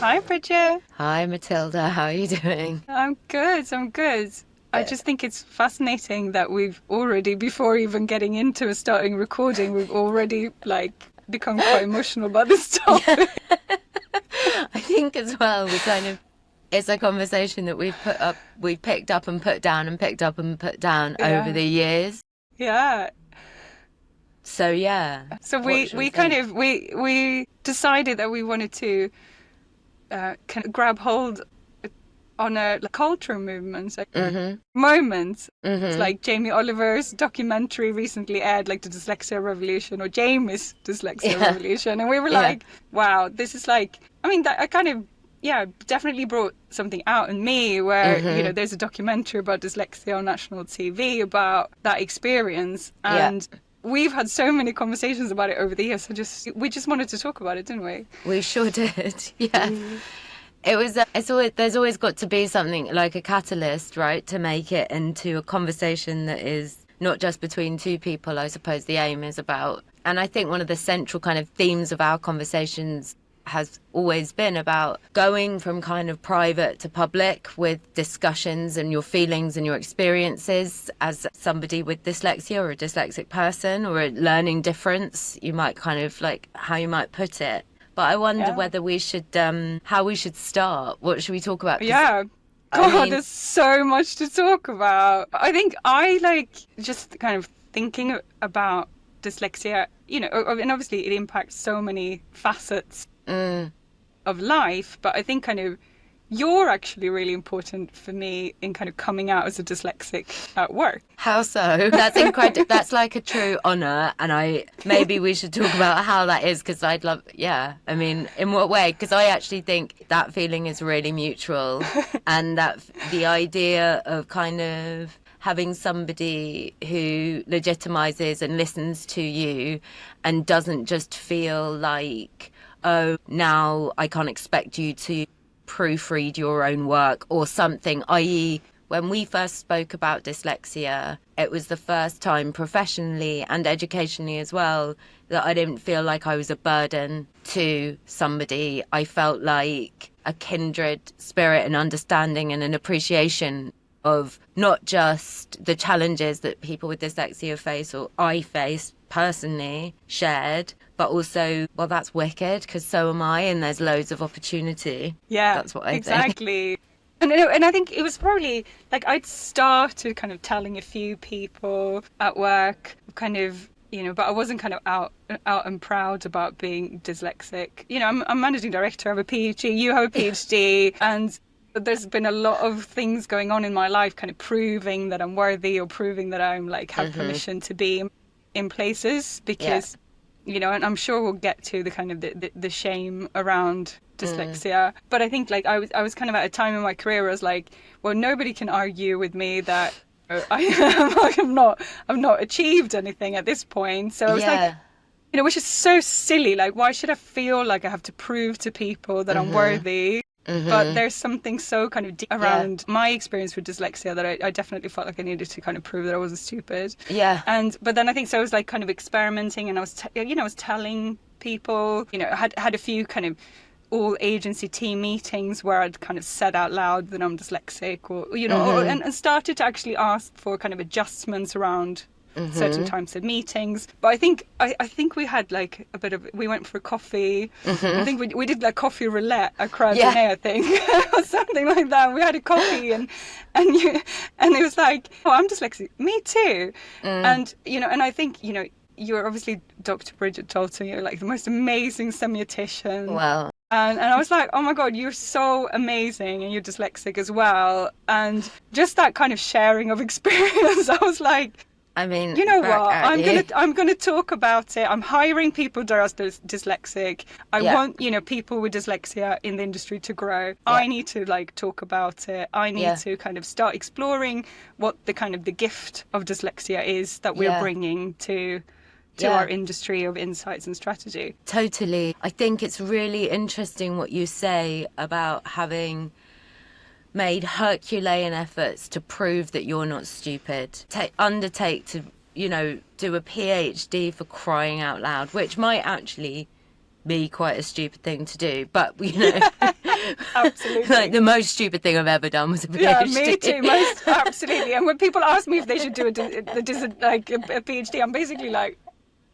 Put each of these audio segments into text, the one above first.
Hi, Bridget. Hi, Matilda. How are you doing? I'm good. I just think it's fascinating that we've already, before even getting into starting recording, we've already become quite emotional about this topic. I think as well, it's a conversation that we've picked up and put down and picked up and put down over the years. Yeah. So yeah. So we decided that we wanted to kind of grab hold on a cultural movement, moments. It's like Jamie Oliver's documentary recently aired, like the Dyslexia Revolution or Jamie's Dyslexia Revolution, and we were like, wow, this is that I kind of definitely brought something out in me where there's a documentary about dyslexia on national TV about that experience, and we've had so many conversations about it over the years. So we just wanted to talk about it, didn't we? We sure did. Yeah. It was. There's always got to be something like a catalyst, right, to make it into a conversation that is not just between two people. I suppose the aim is about, and I think one of the central kind of themes of our conversations has always been about going from kind of private to public with discussions and your feelings and your experiences as somebody with dyslexia or a dyslexic person or a learning difference. You might kind of how you might put it. But I wonder whether we should, how we should start. What should we talk about? Yeah. God, there's so much to talk about. I think I just kind of thinking about dyslexia, and obviously it impacts so many facets of life. But I think kind of you're actually really important for me in kind of coming out as a dyslexic at work. How so? That's incredible. That's like a true honour, and maybe we should talk about how that is, because I'd love. Yeah, I mean, in what way? Because I actually think that feeling is really mutual, and that the idea of kind of having somebody who legitimizes and listens to you, and doesn't just feel like, oh, now I can't expect you to proofread your own work or something, i.e. when we first spoke about dyslexia, it was the first time professionally and educationally as well that I didn't feel like I was a burden to somebody. I felt like a kindred spirit and understanding and an appreciation of not just the challenges that people with dyslexia face or I face personally shared, but also, well, that's wicked because so am I, and there's loads of opportunity. Yeah, that's what I think. Exactly. And I think it was probably I'd started kind of telling a few people at work, kind of, but I wasn't kind of out and proud about being dyslexic. I'm managing director, I have a PhD, you have a PhD, and there's been a lot of things going on in my life kind of proving that I'm worthy or proving that I'm have permission to be in places, because and I'm sure we'll get to the kind of the shame around dyslexia. But I think I was kind of at a time in my career where I was like, well, nobody can argue with me that I've not achieved anything at this point. So I was which is so silly. Why should I feel like I have to prove to people that I'm worthy? But there's something so kind of deep around my experience with dyslexia that I definitely felt like I needed to kind of prove that I wasn't stupid. Yeah. But then I think so I was kind of experimenting, and I was I was telling people, I had a few kind of all agency team meetings where I'd kind of said out loud that I'm dyslexic, or and started to actually ask for kind of adjustments around certain types of meetings. But I think we had we went for a coffee. I think we did coffee roulette at Croydon, I think, or something like that. We had a coffee and it was like, oh, I'm dyslexic. Me too. And and I think you're obviously Dr. Bridget Dalton. You're the most amazing semiotician. Wow. And I was like, oh my God, you're so amazing, and you're dyslexic as well. And just that kind of sharing of experience, I was like, I mean, you know what? I'm gonna talk about it. I'm hiring people that are dyslexic. I want people with dyslexia in the industry to grow. Yeah. I need to talk about it. I need to kind of start exploring what the kind of the gift of dyslexia is that we're bringing to our industry of insights and strategy. Totally. I think it's really interesting what you say about having made Herculean efforts to prove that you're not stupid. Undertake to do a PhD for crying out loud, which might actually be quite a stupid thing to do, but Absolutely. like the most stupid thing I've ever done was a PhD. Yeah, me too, most absolutely. And when people ask me if they should do a PhD, I'm basically like,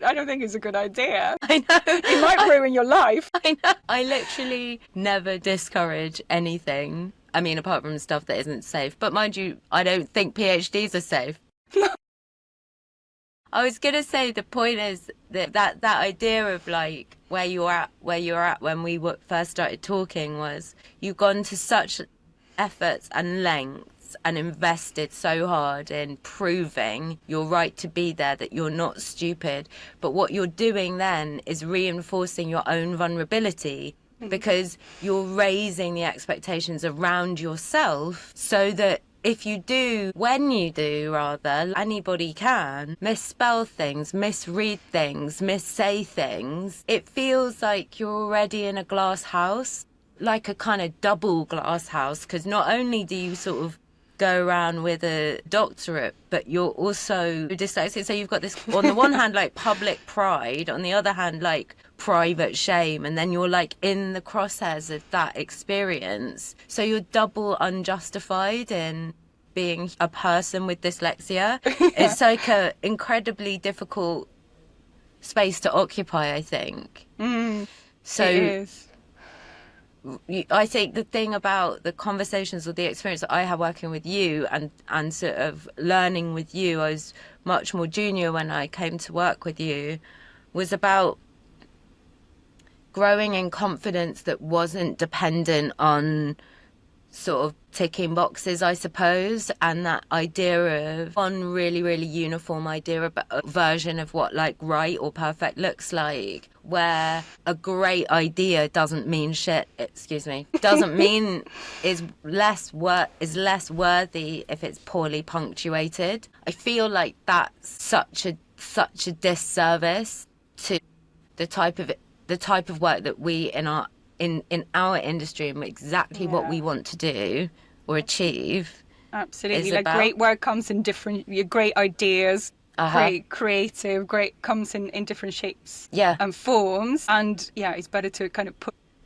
I don't think it's a good idea. I know. It might ruin your life. I know. I literally never discourage anything. I mean, apart from stuff that isn't safe. But mind you, I don't think PhDs are safe. I was gonna say the point is that idea of like where you're at when we first started talking was you've gone to such efforts and lengths and invested so hard in proving your right to be there, that you're not stupid. But what you're doing then is reinforcing your own vulnerability, because you're raising the expectations around yourself so that when you do, anybody can misspell things, misread things, missay things. It feels like you're already in a glass house, like a kind of double glass house, because not only do you sort of go around with a doctorate, but you're also dyslexic. So you've got this, on the one hand, like public pride, on the other hand, like private shame, and then you're like in the crosshairs of that experience. So you're double unjustified in being a person with dyslexia. It's like a incredibly difficult space to occupy, I think. So it is. I think the thing about the conversations or the experience that I had working with you and sort of learning with you, I was much more junior when I came to work with you, was about growing in confidence that wasn't dependent on sort of ticking boxes, I suppose, and that idea of one really, really uniform idea of a version of what like right or perfect looks like, where a great idea doesn't mean shit, doesn't mean is less worthy if it's poorly punctuated. I feel like that's such a disservice to the type of work that we in our industry, and exactly what we want to do or achieve. Absolutely. Like great work comes in great ideas, great creative, great comes in different shapes and forms. And it's better to kind of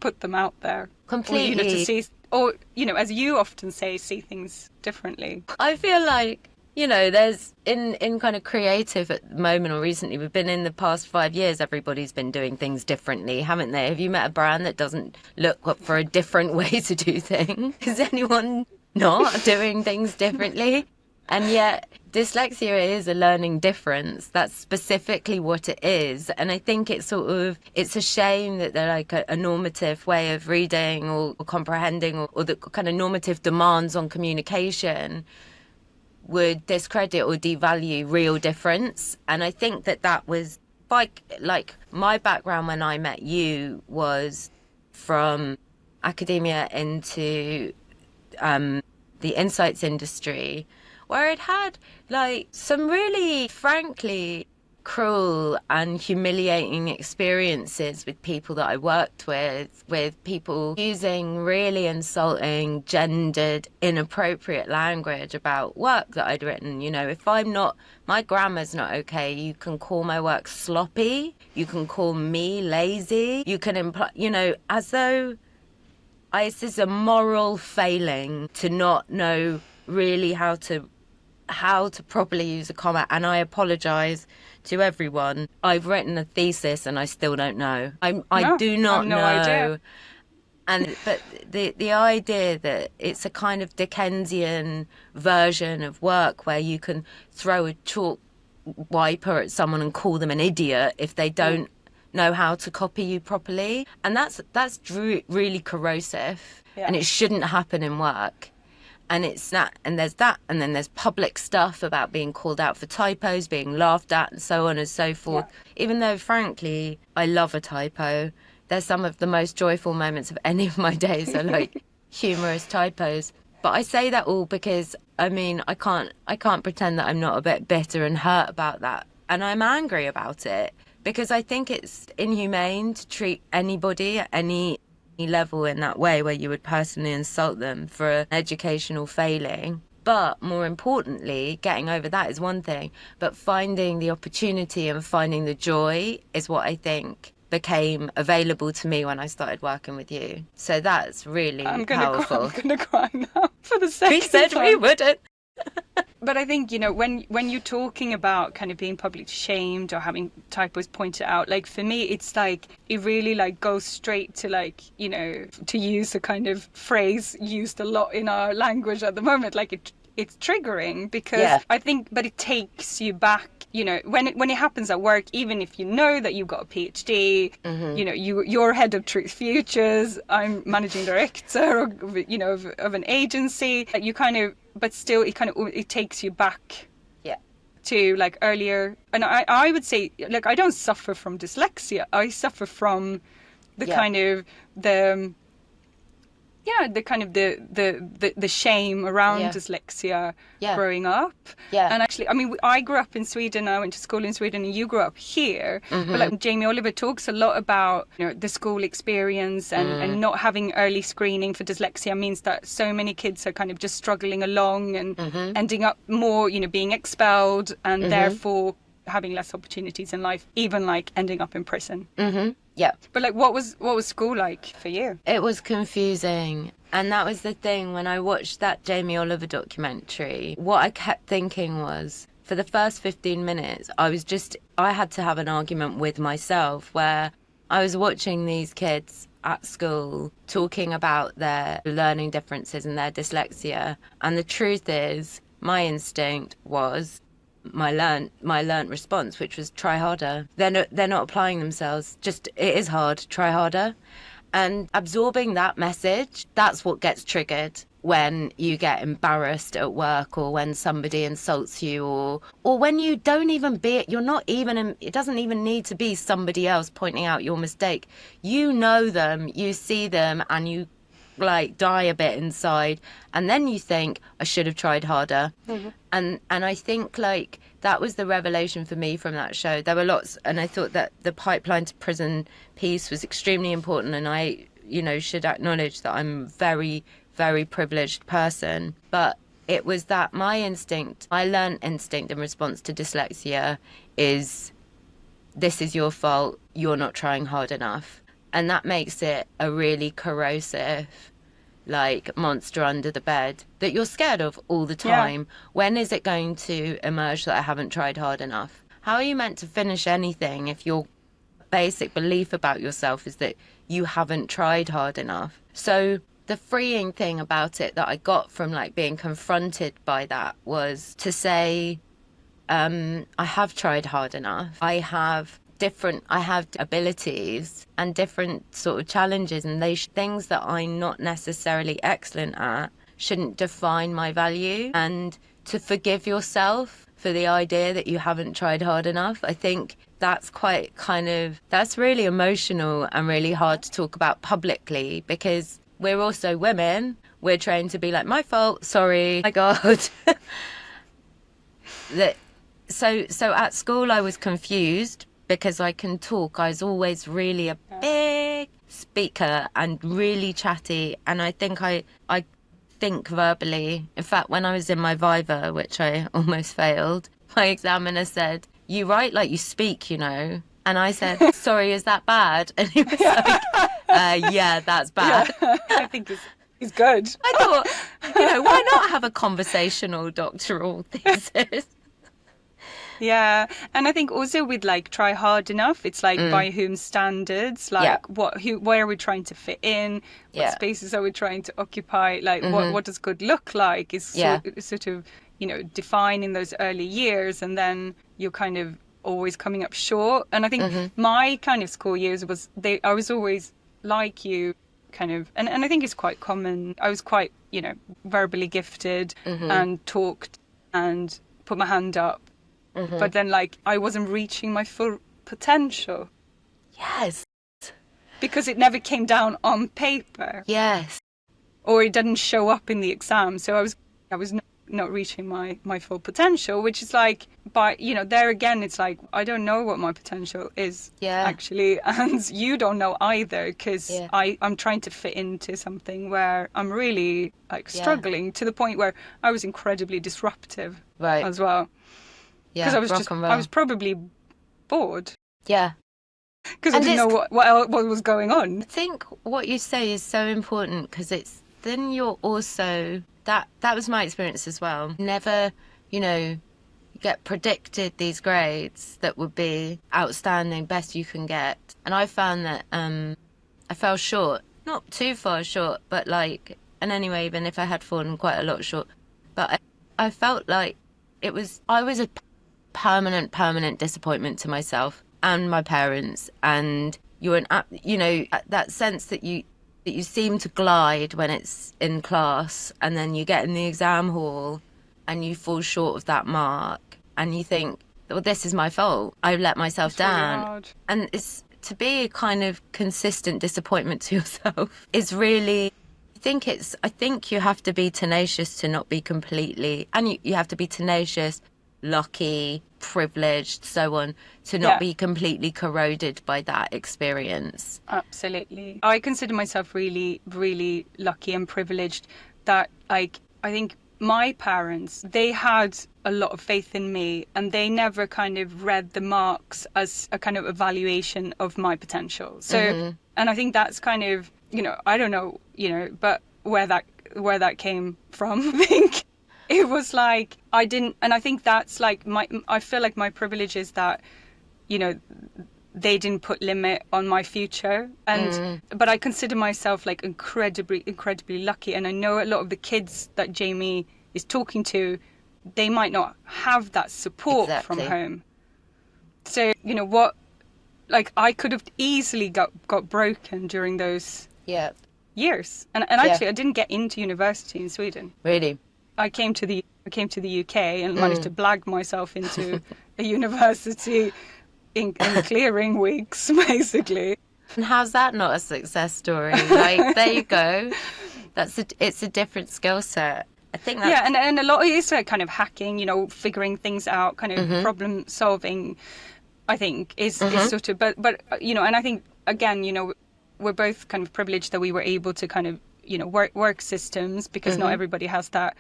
put them out there. Completely. Or, to see, or, as you often say, see things differently. I feel like, there's in kind of creative at the moment, or recently, we've been in the past 5 years, everybody's been doing things differently, haven't they? Have you met a brand that doesn't look for a different way to do things? Is anyone not doing things differently? And yet dyslexia is a learning difference. That's specifically what it is. And I think it's a shame that they're like a normative way of reading or comprehending or the kind of normative demands on communication would discredit or devalue real difference. And I think that was like my background when I met you was from academia into the insights industry, where it had like some really frankly cruel and humiliating experiences with people that I worked with people using really insulting, gendered, inappropriate language about work that I'd written. If my grammar's not okay, you can call my work sloppy, you can call me lazy, you can imply, as though this is a moral failing to not know really how to properly use a comma. And I apologise to everyone. I've written a thesis and I still don't know. I do not know. Idea. But the idea that it's a kind of Dickensian version of work where you can throw a chalk wiper at someone and call them an idiot if they don't know how to copy you properly, and that's really corrosive, and it shouldn't happen in work. And it's that, and there's that, and then there's public stuff about being called out for typos, being laughed at, and so on and so forth. Even though, frankly, I love a typo, there's some of the most joyful moments of any of my days are like humorous typos. But I say that all because, I can't pretend that I'm not a bit bitter and hurt about that. And I'm angry about it because I think it's inhumane to treat anybody at any level in that way, where you would personally insult them for an educational failing. But more importantly, getting over that is one thing, but finding the opportunity and finding the joy is what I think became available to me when I started working with you. So that's really powerful. I'm gonna cry now for the second We said time. we wouldn't. But I think, when you're talking about kind of being publicly shamed or having typos pointed out, like for me, it's like it really like goes straight to like, to use a kind of phrase used a lot in our language at the moment, like it's triggering because I think, but it takes you back. When it happens at work, even if you know that you've got a PhD, you're head of Truth Futures, I'm managing director of an agency, you kind of, but still it takes you back to like earlier. And I would say, like, I don't suffer from dyslexia. I suffer from the kind of the shame around dyslexia growing up. And actually, I mean, I grew up in Sweden. I went to school in Sweden, and you grew up here. But like Jamie Oliver talks a lot about the school experience and not having early screening for dyslexia means that so many kids are kind of just struggling along and ending up more being expelled and therefore having less opportunities in life, even like ending up in prison. Yeah. But like, what was school like for you? It was confusing. And that was the thing when I watched that Jamie Oliver documentary. What I kept thinking was, for the first 15 minutes, I had to have an argument with myself where I was watching these kids at school talking about their learning differences and their dyslexia. And the truth is, my instinct was my learnt response, which was try harder. They're not applying themselves. Just, it is hard, try harder. And absorbing that message, that's what gets triggered when you get embarrassed at work, or when somebody insults you, or when you don't even it doesn't even need to be somebody else pointing out your mistake. You know them, you see them, and you like die a bit inside, and then you think, I should have tried harder. And I think like that was the revelation for me from that show. There were lots, and I thought that the pipeline to prison piece was extremely important, and I should acknowledge that I'm a very, very privileged person. But it was that my learned instinct in response to dyslexia is, this is your fault, you're not trying hard enough. And that makes it a really corrosive, like, monster under the bed that you're scared of all the time. When is it going to emerge that I haven't tried hard enough? How are you meant to finish anything if your basic belief about yourself is that you haven't tried hard enough? So the freeing thing about it that I got from like being confronted by that was to say, I have tried hard enough. I have abilities and different sort of challenges, and things that I'm not necessarily excellent at shouldn't define my value. And to forgive yourself for the idea that you haven't tried hard enough, I think that's that's really emotional and really hard to talk about publicly, because we're also women. We're trained to be like, my fault, sorry, my God. So at school I was confused because I can talk. I was always really a big speaker and really chatty, and I think I think verbally. In fact, when I was in my Viva, which I almost failed, my examiner said, you write like you speak, And I said, sorry, is that bad? And he was like, yeah, that's bad. Yeah, I think it's good. I thought, why not have a conversational doctoral thesis? Yeah, and I think also with like try hard enough, it's like by whom standards, like where are we trying to fit in, what spaces are we trying to occupy, like what does good look like is sort of defined in those early years, and then you're kind of always coming up short. And I think my kind of school years I was always like you, kind of, and I think it's quite common. I was quite verbally gifted and talked and put my hand up. But then, like, I wasn't reaching my full potential. Yes. Because it never came down on paper. Yes. Or it didn't show up in the exam. So I was not reaching my full potential, which is like, but you know, there again, it's like, I don't know what my potential is actually, and you don't know either, because I'm trying to fit into something where I'm really like struggling to the point where I was incredibly disruptive as well. Because I was probably bored. Yeah. Because I didn't know what was going on. I think what you say is so important, because it's then you're also that was my experience as well. Never, you know, get predicted these grades that would be outstanding, best you can get, and I found that I fell short, not too far short, but like, and anyway, even if I had fallen quite a lot short, but I felt like I was a permanent disappointment to myself and my parents, and you're that sense that you seem to glide when it's in class, and then you get in the exam hall and you fall short of that mark, and you think, well, this is my fault, I've let myself down. Really hard. And it's to be a kind of consistent disappointment to yourself is really, I think you have to be tenacious to not be completely, and you have to be tenacious, lucky, privileged, so on, to not be completely corroded by that experience. Absolutely. I consider myself really, really lucky and privileged that, like, I think my parents, they had a lot of faith in me, and they never kind of read the marks as a kind of evaluation of my potential. So, and I think that's kind of, you know, I don't know, you know, but where that came from, I think. It was like, I didn't, and I think that's like I feel like my privilege is that, you know, they didn't put limit on my future. And, but I consider myself like incredibly lucky. And I know a lot of the kids that Jamie is talking to, they might not have that support from home. So, you know what, like I could have easily got broken during those years. And actually I didn't get into university in Sweden. Really? I came to the UK and managed to blag myself into a university in clearing weeks, basically. And how's that not a success story? Like, there you go. It's a different skill set. I think that's... Yeah, and a lot of it is kind of hacking, you know, figuring things out, kind of problem solving, I think, is sort of, but you know, and I think, again, you know, we're both kind of privileged that we were able to kind of, you know, work systems, because not everybody has that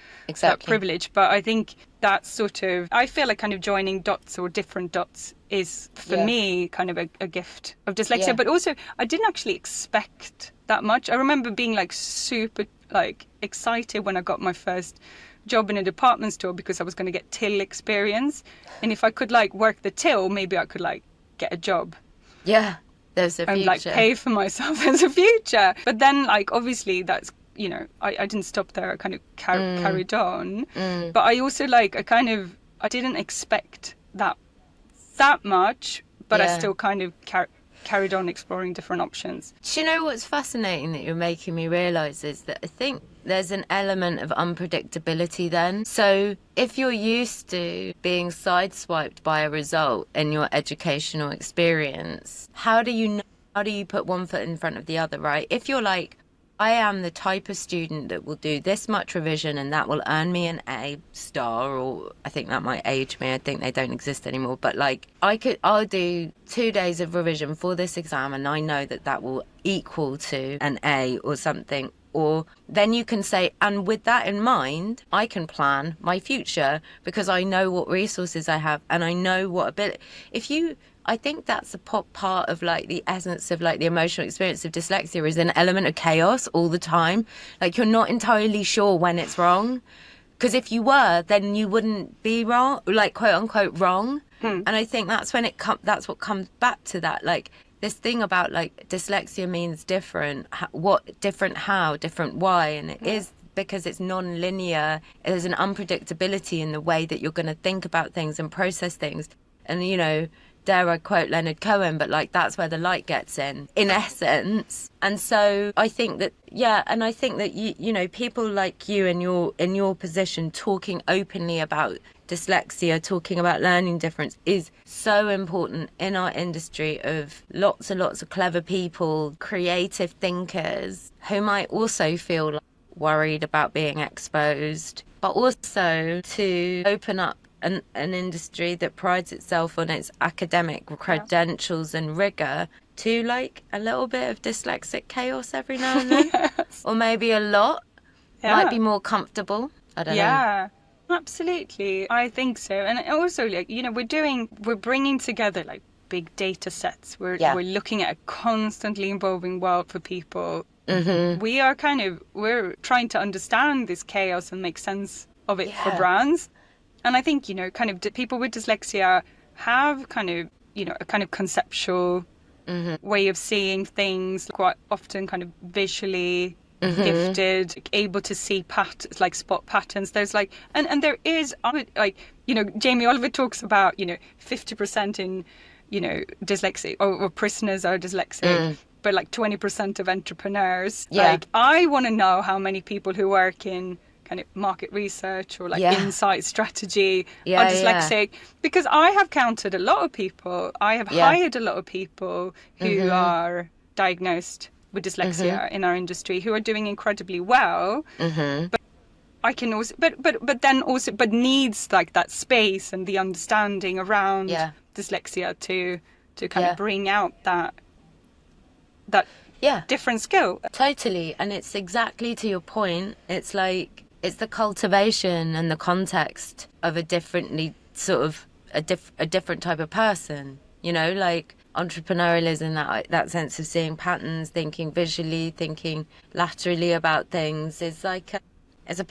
privilege. But I think that's sort of, I feel like kind of joining dots or different dots is for me kind of a gift of dyslexia. But also I didn't actually expect that much. I remember being like super like excited when I got my first job in a department store, because I was going to get till experience, and if I could like work the till, maybe I could like get a job. There's a future. And like pay for myself as a future. But then like obviously that's, you know, I didn't stop there. I kind of carried on. But I also like I didn't expect that much, but I still kind of carried on exploring different options. Do you know what's fascinating that you're making me realise is that I think there's an element of unpredictability then. So if you're used to being sideswiped by a result in your educational experience, how do you put one foot in front of the other, right? If you're like, I am the type of student that will do this much revision and that will earn me an A star, or I think that might age me, I think they don't exist anymore, but like I'll do 2 days of revision for this exam and I know that will equal to an A or something. Or then you can say, and with that in mind, I can plan my future because I know what resources I have and I know what ability. I think that's a part of like the essence of like the emotional experience of dyslexia is an element of chaos all the time. Like you're not entirely sure when it's wrong, because if you were, then you wouldn't be wrong, like quote unquote wrong. And I think that's when that's what comes back to that, like this thing about like dyslexia means different, different how, different why, and it is because it's non-linear. There's an unpredictability in the way that you're going to think about things and process things, and you know, dare I quote Leonard Cohen, but like that's where the light gets in essence. And so I think that and I think that you know, people like you in your position talking openly about dyslexia, talking about learning difference is so important in our industry of lots and lots of clever people, creative thinkers who might also feel like worried about being exposed but also to open up an industry that prides itself on its academic credentials and rigor to like a little bit of dyslexic chaos every now and then. Yes. Or maybe a lot. Might be more comfortable. I don't know. Yeah, absolutely. I think so. And also, like, you know, we're bringing together like big data sets. We're looking at a constantly evolving world for people. Mm-hmm. We're trying to understand this chaos and make sense of it for brands. And I think, you know, kind of people with dyslexia have kind of, you know, a kind of conceptual way of seeing things, quite often kind of visually gifted, able to see like spot patterns. There's like, and there is like, you know, Jamie Oliver talks about, you know, 50% in, you know, dyslexic or prisoners are dyslexic, but like 20% of entrepreneurs. Like, I want to know how many people who work in kind of market research or like insight strategy are dyslexic, because I have counted a lot of people. I have hired a lot of people who are diagnosed with dyslexia in our industry who are doing incredibly well. But I can also, but needs like that space and the understanding around dyslexia to kind of bring out that different skill. Totally. And it's exactly to your point. It's like, it's the cultivation and the context of a differently sort of a different type of person, you know, like entrepreneurialism, that sense of seeing patterns, thinking visually, thinking laterally about things is like is a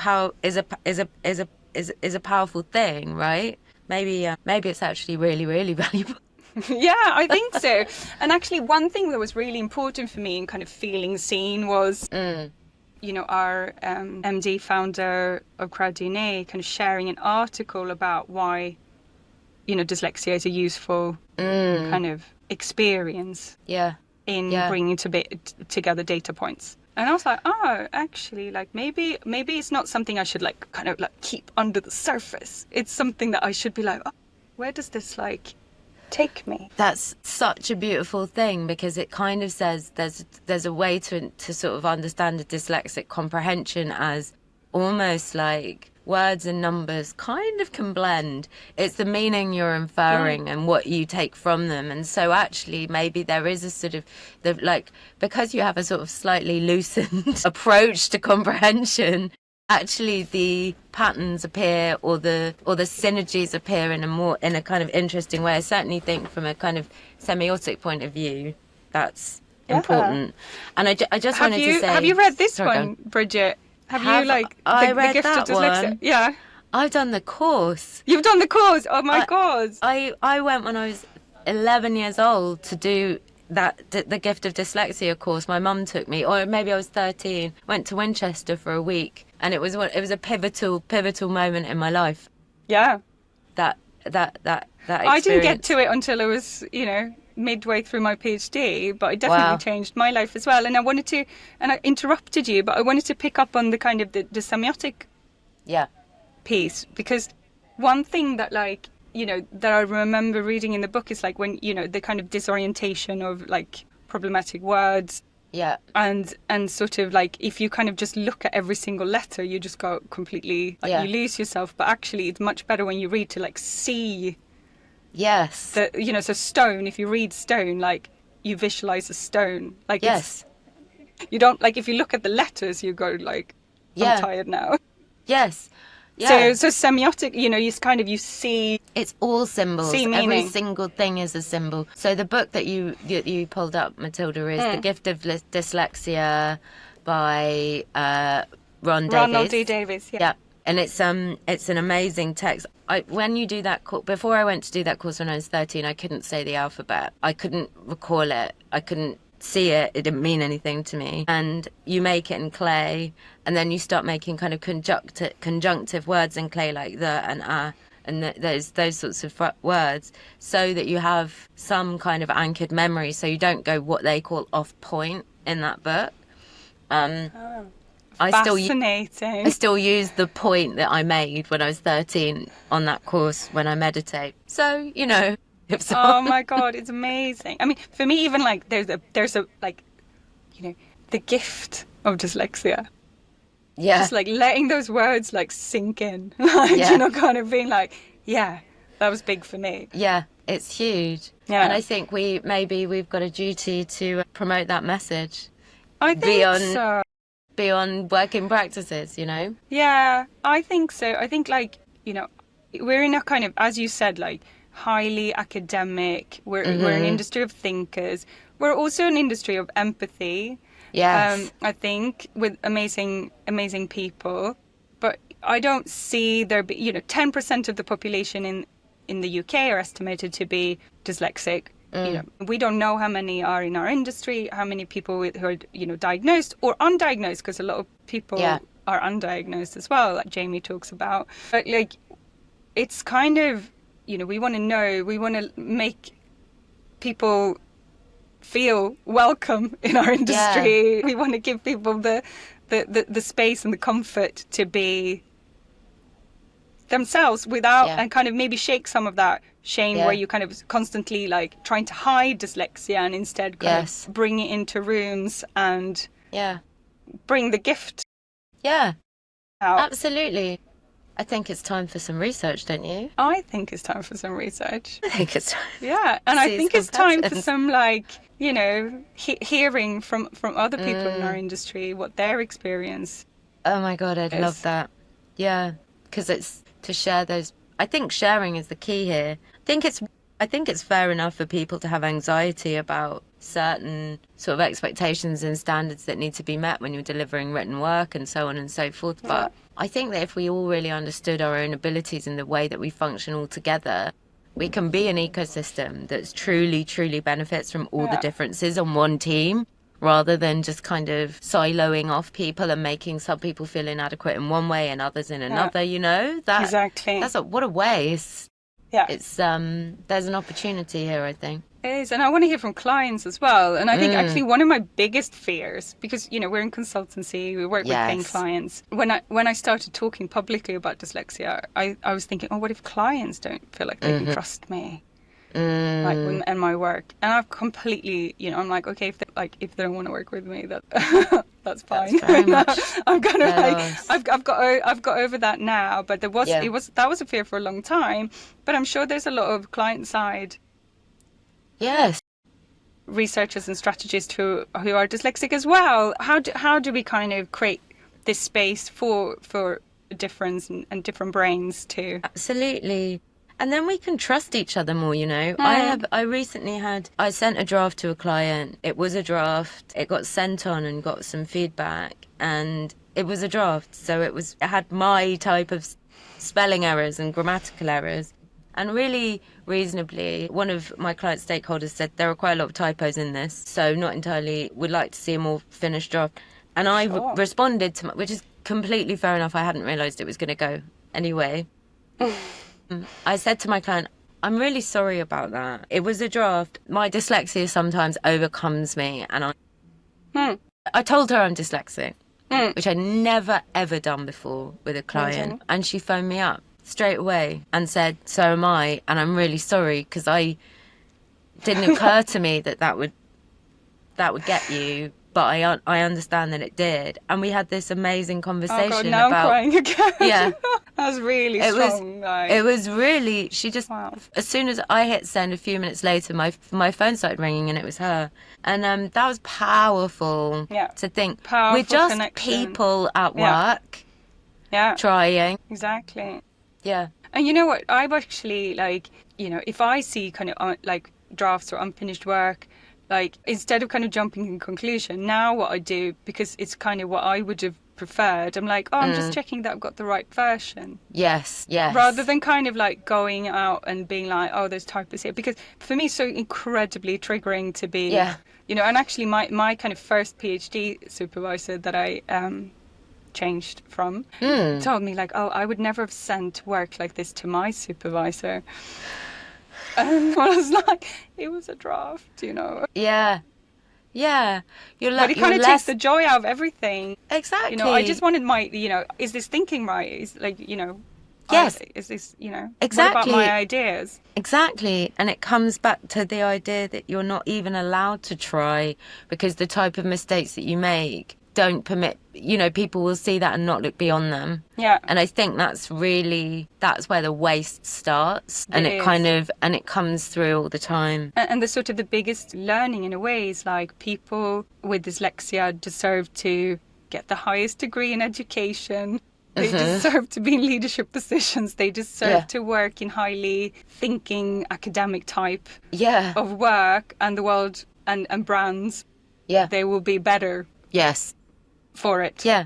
powerful thing, right? Maybe it's actually really, really valuable. Yeah, I think so. And actually, one thing that was really important for me in kind of feeling seen was, you know, our MD founder of CrowdDNA kind of sharing an article about why, you know, dyslexia is a useful kind of experience in bringing together data points. And I was like, oh, actually, like maybe it's not something I should like kind of like keep under the surface. It's something that I should be like, oh, where does this like take me? That's such a beautiful thing, because it kind of says there's a way to sort of understand a dyslexic comprehension as almost like words and numbers kind of can blend. It's the meaning you're inferring and what you take from them. And so actually maybe there is a sort of because you have a sort of slightly loosened approach to comprehension, actually the patterns appear or the synergies appear in a kind of interesting way. I certainly think from a kind of semiotic point of view that's important. And I just wanted to say, have you read this one, Bridget? Have you like the gift of dyslexia? One? Yeah, I've done the course. You've done the course? Oh my god! I went when I was 11 years old to do the gift of dyslexia course. My mum took me, or maybe I was 13. Went to Winchester for a week, and it was a pivotal moment in my life. Yeah. That experience. I didn't get to it until I was, you know, midway through my PhD, but it definitely changed my life as well. And I interrupted you, but I wanted to pick up on the kind of the semiotic piece, because one thing that like, you know, that I remember reading in the book is like when, you know, the kind of disorientation of like problematic words. Yeah. And sort of like if you kind of just look at every single letter, you just go completely like you lose yourself. But actually it's much better when you read to like see. Yes. You know, so stone, if you read stone, like you visualize a stone. Like you don't like if you look at the letters, you go like, I'm tired now. Yes. Yeah. So semiotic, you know, you see. It's all symbols. See meaning. Every single thing is a symbol. So the book that you pulled up, Matilda, is The Gift of Dyslexia by Ronald D. Davies. Yeah. And it's an amazing text. When you do that before I went to do that course when I was 13, I couldn't say the alphabet. I couldn't recall it. I couldn't see it. It didn't mean anything to me. And you make it in clay, and then you start making kind of conjunctive words in clay like the and and those sorts of words, so that you have some kind of anchored memory, so you don't go what they call off point in that book. Fascinating. I still use the point that I made when I was 13 on that course when I meditate. So, you know. Oh my God, it's amazing. I mean, for me, even like there's a like, you know, the gift of dyslexia. Yeah. Just like letting those words like sink in, like, Yeah. you know, kind of being like, yeah, that was big for me. Yeah, it's huge. Yeah. And I think we've got a duty to promote that message I think beyond so. beyond working practices, you know? Yeah, I think so. I think, like, you know, we're in a kind of, as you said, like highly academic. We're an industry of thinkers. We're also an industry of empathy. Yes. I think with amazing people, but I don't see there be, 10% of the population in the UK are estimated to be dyslexic. We don't know how many are in our industry, how many people who are, diagnosed or undiagnosed, because a lot of people Yeah. are undiagnosed as well, like Jamie talks about. But like, it's kind of, we want to know, we want to make people feel welcome in our industry. We want to give people the space and the comfort to be themselves without, and kind of maybe shake some of that shame where you kind of constantly like trying to hide dyslexia, and instead kind of bring it into rooms and bring the gift Yeah. out. Absolutely. I think it's time for some research, don't you? I think it's time for some research. I think it's time. Yeah, and I See think some it's time for patterns. some, like, hearing from other people in our industry what their experience. Oh my God, I'd love that. Yeah, because it's to share those. I think sharing is the key here. I think it's fair enough for people to have anxiety about certain sort of expectations and standards that need to be met when you're delivering written work and so on and so forth. But I think that if we all really understood our own abilities and the way that we function all together, we can be an ecosystem that's truly, truly benefits from all the differences on one team, rather than just kind of siloing off people and making some people feel inadequate in one way and others in another, you know? Exactly. What a waste. Yeah. It's there's an opportunity here, I think. It is, and I want to hear from clients as well. And I think actually one of my biggest fears, because we're in consultancy, we work with paying clients. When I started talking publicly about dyslexia, I was thinking, oh, what if clients don't feel like they can trust me, like and my work? And I've completely, I'm like, okay, if they don't want to work with me, that's fine. That's very much I'm kind of like, I've got over that now. But that was a fear for a long time. But I'm sure there's a lot of client side. Yes. Researchers and strategists who are dyslexic as well. How do we kind of create this space for difference and different brains too? Absolutely. And then we can trust each other more, you know. I sent a draft to a client. It was a draft. It got sent on and got some feedback, and it was a draft. So it had my type of spelling errors and grammatical errors. And really reasonably, one of my client stakeholders said there are quite a lot of typos in this, so not entirely, would like to see a more finished draft. And I responded to, which is completely fair enough, I hadn't realised it was going to go anyway. I said to my client, I'm really sorry about that. It was a draft. My dyslexia sometimes overcomes me, and I told her I'm dyslexic, which I'd never ever done before with a client. And she phoned me up straight away and said, so am I, and I'm really sorry, because I didn't occur to me that would get you, but I understand that it did. And we had this amazing conversation. Oh God, now about I'm crying again. Yeah. That was really strong. It was really, she just, as soon as I hit send a few minutes later, my phone started ringing and it was her. And that was powerful to think. Powerful we're just connection. people at work trying. Exactly. Yeah. And you know what? I've actually, like, if I see kind of like drafts or unfinished work, like, instead of kind of jumping in conclusion, now what I do, because it's kind of what I would have preferred, I'm like, I'm just checking that I've got the right version. Yes. Rather than kind of like going out and being like, oh, there's typos here. Because for me, it's so incredibly triggering to be, and actually my kind of first PhD supervisor that I changed from told me, like, oh, I would never have sent work like this to my supervisor. And I was like, it was a draft, Yeah. But it kind of takes the joy out of everything. Exactly. I just wanted my, is this thinking right? Is like, yes. Is this, exactly. What about my ideas? Exactly. And it comes back to the idea that you're not even allowed to try, because the type of mistakes that you make don't permit, people will see that and not look beyond them. Yeah. And I think that's where the waste starts, and it comes through all the time. And the sort of the biggest learning in a way is like people with dyslexia deserve to get the highest degree in education. They deserve to be in leadership positions. They deserve to work in highly thinking academic type of work, and the world and brands, they will be better for it. Yeah,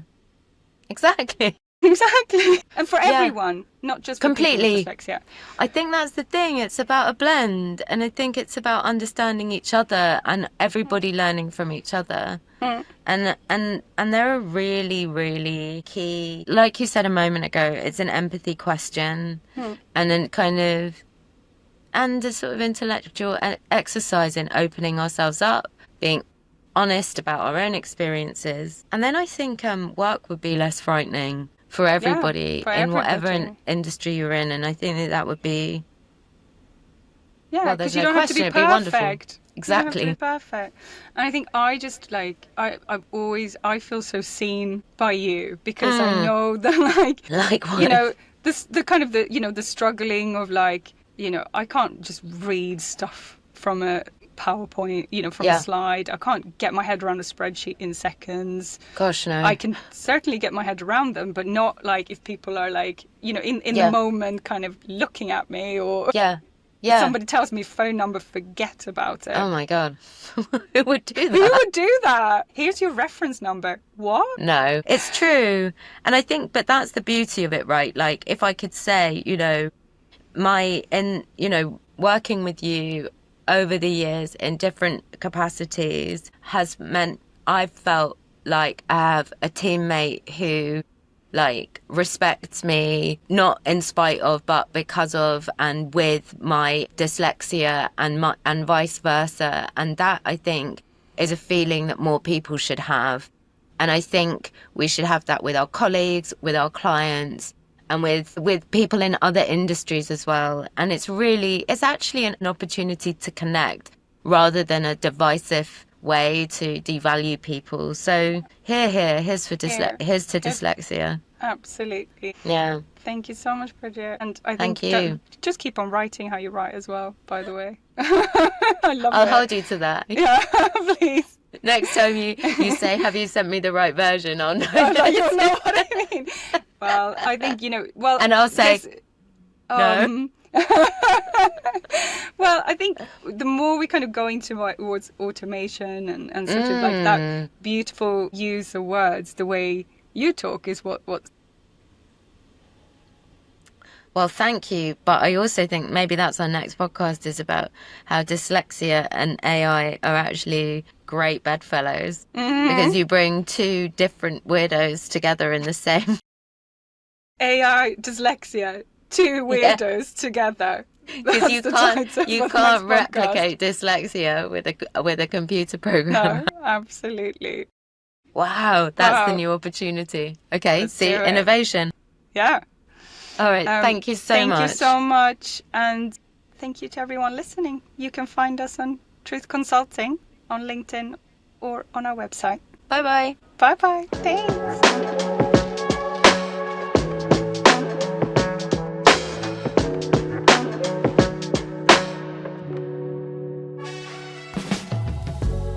exactly. Exactly. And for everyone, not just for completely. People with dyslexia. I think that's the thing. It's about a blend, and I think it's about understanding each other and everybody learning from each other. And there are really, really key, like you said a moment ago, it's an empathy question, and then and a sort of intellectual exercise in opening ourselves up, being honest about our own experiences. And then I think work would be less frightening for everybody, in whatever industry you're in. And I think that would be, because you don't have to be perfect. Exactly. You don't have to be perfect. And I think I just I feel so seen by you, because I know that the kind of the struggling of I can't just read stuff from a PowerPoint, from a slide. I can't get my head around a spreadsheet in seconds. Gosh, no. I can certainly get my head around them, but not if people are in the moment kind of looking at me, or somebody tells me phone number, forget about it. Oh my God. Who would do that? Who would do that? Here's your reference number. What? No, it's true. And I think, but that's the beauty of it, right? Like, if I could say, working with you over the years in different capacities has meant I've felt like I have a teammate who respects me, not in spite of, but because of and with my dyslexia, and vice versa. And that, I think, is a feeling that more people should have. And I think we should have that with our colleagues, with our clients, and with people in other industries as well. And it's actually an opportunity to connect rather than a divisive way to devalue people. So here's to dyslexia. Absolutely. Yeah. Thank you so much, Bridget. And I think Thank you. Just keep on writing how you write as well, by the way. I love it. I'll hold you to that. Yeah, please. Next time you say, have you sent me the right version? I'll know. I don't know what I mean. Well, I think, and I'll say, no. Well, I think the more we kind of go towards automation and sort of that beautiful use of words, the way you talk is what. Well, thank you. But I also think maybe that's our next podcast, is about how dyslexia and AI are actually great bedfellows, because you bring two different weirdos together in the same. AI, dyslexia, two weirdos together. Because you can't replicate dyslexia with a computer program. No, absolutely. Wow, that's the new opportunity. Okay, Let's see, do it. innovation. Yeah. All right, thank you so much. Thank you so much, and thank you to everyone listening. You can find us on Truth Consulting on LinkedIn or on our website. Bye-bye. Bye-bye. Thanks.